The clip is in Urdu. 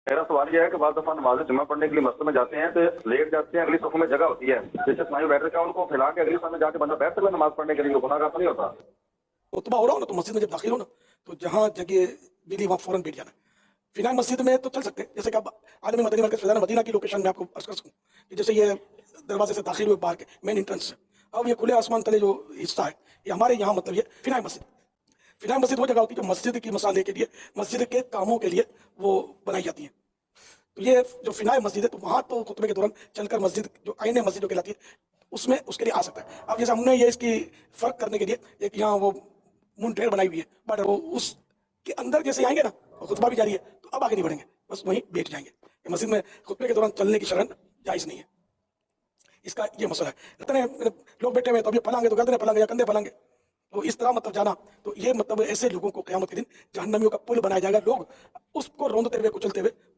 میرا سوال یہ ہے کہ بعض دفعہ نماز جمعہ پڑھنے کے لیے مسجد میں جاتے ہیں تو لیٹ جاتے ہیں، اگلی صف میں جگہ ہوتی ہے، جیسے اسماعیل بیٹر کا ان کو پھیلا کے اگلی صف میں جا کے بندہ بیٹھ سکتا ہے نماز پڑھنے کے لیے، گناہ گار تو نہیں ہوتا؟ خطبہ ہو رہا ہو نا تو مسجد میں جب داخل ہو نا تو جہاں جگہ ملی وہاں فوراً بیٹھ جانا ہے۔ فی الحال مسجد میں تو چل سکتے ہیں، جیسے کہ اب عالمی مدنی مرکز فیضان مدینہ کی لوکیشن میں آپ کو عرض کر سکوں کہ جیسے یہ دروازے سے داخل ہوئے باہر کے مین انٹرنس سے، اب یہ کھلے آسمان تلے جو حصہ ہے یہ ہمارے یہاں مطلب یہ فنائی مسجد وہ جگہ ہوتی ہے جو مسجد کی مصالحے کے لیے، مسجد کے کاموں کے لیے وہ بنائی جاتی ہیں۔ تو یہ جو فنائی مسجد ہے تو وہاں تو خطبے کے دوران چل کر مسجد جو آئین مسجد جو کہلاتی ہے اس میں اس کے لیے آ سکتا ہے۔ اب جیسے ہم نے یہ اس کی فرق کرنے کے لیے ایک یہاں وہ منڈیر بنائی ہوئی ہے، بٹ وہ اس کے اندر جیسے آئیں گے نا اور خطبہ بھی جاری ہے تو اب آگے نہیں بڑھیں گے، بس وہیں بیٹھ جائیں گے۔ یہ مسجد میں خطبے کے دوران چلنے کی شرح جائز نہیں ہے، اس کا یہ مسئلہ ہے۔ اتنے لوگ بیٹھے ہوئے تو اب یہ پلانگے تو گردنیں پلانگے یا کندھے پلانگے، تو اس طرح مطلب جانا تو یہ مطلب ایسے لوگوں کو قیامت کے دن جہنمیوں کا پل بنایا جائے گا، لوگ اس کو روندتے ہوئے کچلتے ہوئے